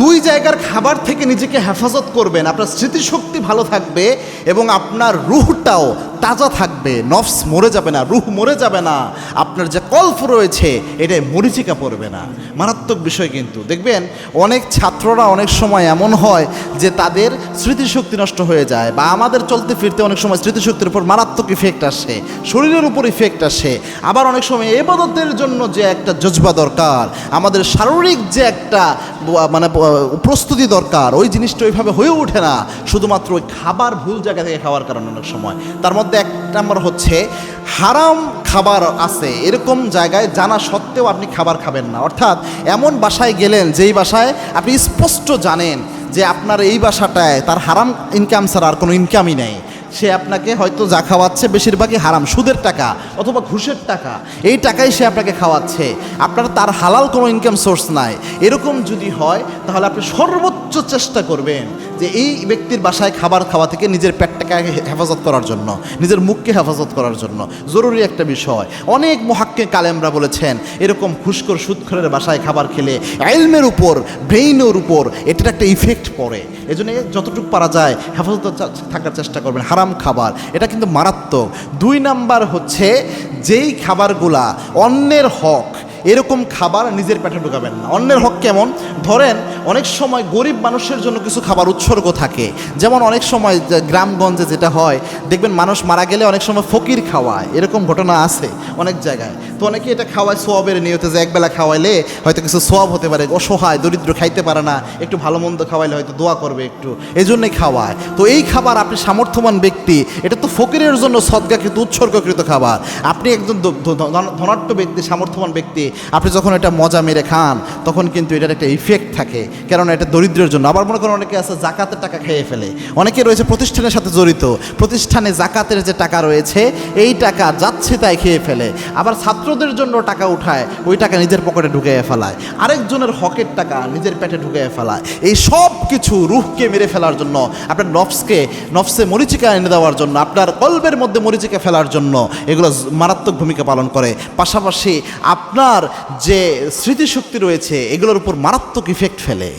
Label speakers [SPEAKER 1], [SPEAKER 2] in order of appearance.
[SPEAKER 1] দুই জায়গার খাবার থেকে নিজেকে হেফাজত করবেন, আপনার স্মৃতিশক্তি ভালো থাকবে এবং আপনার রুহটাও তাজা থাকবে। নফস মরে যাবে না, রুহ মরে যাবে না, আপনার যে কল্প রয়েছে এটাই মরিচিকা পড়বে না। মারাত্মক বিষয়। কিন্তু দেখবেন অনেক ছাত্ররা অনেক সময় এমন হয় যে তাদের স্মৃতিশক্তি নষ্ট হয়ে যায়, বা আমাদের চলতে ফিরতে অনেক সময় স্মৃতিশক্তির উপর মারাত্মক ইফেক্ট আসে, শরীরের উপর ইফেক্ট আসে। আবার অনেক সময় ইবাদতের জন্য যে একটা জজবা দরকার, আমাদের শারীরিক যে একটা প্রস্তুতি দরকার, ওই জিনিসটা ওইভাবে হয়ে ওঠে না, শুধুমাত্র ওই খাবার ভুল জায়গা থেকে খাওয়ার কারণে অনেক সময়। তার মধ্যে এক নম্বর হচ্ছে হারাম খাবার আছে এরকম জায়গায় জানা সত্ত্বেও আপনি খাবার খাবেন না। অর্থাৎ এমন বাসায় গেলেন যেই বাসায় আপনি স্পষ্ট জানেন যে আপনার এই বাসাটায় তার হারাম ইনকাম ছাড়া আর কোনো ইনকামই নেই, সে আপনাকে হয়তো যা খাওয়াচ্ছে বেশিরভাগই হারাম, সুদের টাকা অথবা ঘুষের টাকা, এই টাকাই সে আপনাকে খাওয়াচ্ছে, আপনার তার হালাল কোনো ইনকাম সোর্স নাই। এরকম যদি হয় তাহলে আপনি সর্বোচ্চ চেষ্টা করবেন যে এই ব্যক্তির বাসায় খাবার খাওয়া থেকে নিজের পেটটাকে হেফাজত করার জন্য, নিজের মুখকে হেফাজত করার জন্য জরুরি একটা বিষয়। অনেক মুহাক্কিক আলেমরা বলেছেন এরকম ঘুষখোর সুদখোরের বাসায় খাবার খেলে ইলমের উপর, ব্রেইনের উপর এটার একটা ইফেক্ট পড়ে। এজন্য যতটুকু পারা যায় হেফাজত থাকার চেষ্টা করবেন। হারাম খাবার এটা কিন্তু মারাত্মক। 2 নাম্বার হচ্ছে যেই খাবারগুলা অন্যের হক, এরকম খাবার নিজের পেটে ঢুকাবেন না। অন্যের হক কেমন? ধরেন অনেক সময় গরিব মানুষের জন্য কিছু খাবার উৎসর্গ থাকে, যেমন অনেক সময় গ্রামগঞ্জে যেটা হয় দেখবেন মানুষ মারা গেলে অনেক সময় ফকির খাওয়ায়, এরকম ঘটনা আছে অনেক জায়গায়। তো অনেকে এটা খাওয়ায় সোয়াবের নিয়তে, যে একবেলা খাওয়াইলে হয়তো কিছু সোয়াব হতে পারে, অসহায় দরিদ্র খাইতে পারে না, একটু ভালো মন্দ খাওয়াইলে হয়তো দোয়া করবে একটু, এই জন্যই খাওয়ায়। তো এই খাবার আপনি সামর্থ্যবান ব্যক্তি, এটা তো ফকিরের জন্য সদকাকৃত উৎসর্গকৃত খাবার। আপনি একজন ধনাঢ্য ব্যক্তি, সামর্থ্যবান ব্যক্তি, আপনি যখন এটা মজা মেরে খান তখন কিন্তু এটার একটা ইফেক্ট থাকে, কেননা এটা দরিদ্রের জন্য। আবার মনে করেন অনেকে আছে জাকাতের টাকা খেয়ে ফেলে, অনেকে রয়েছে প্রতিষ্ঠানের সাথে জড়িত, প্রতিষ্ঠানে জাকাতের যে টাকা রয়েছে এই টাকা যাচ্ছে তাই খেয়ে ফেলে। আবার ছাত্রদের জন্য টাকা উঠায়, ওই টাকা নিজের পকেটে ঢুকিয়ে ফেলায়, আরেকজনের হকের টাকা নিজের পেটে ঢুকিয়ে ফেলায়। এই সব কিছু রুহকে মেরে ফেলার জন্য, আপনার নফসে মরিচিকা এনে দেওয়ার জন্য, আপনার কলবের মধ্যে মরিচিকা ফেলার জন্য এগুলো মারাত্মক ভূমিকা পালন করে। পাশাপাশি আপনার যে স্মৃতিশক্তি রয়েছে এগুলোর উপর মারাত্মক ইফেক্ট ফেলে।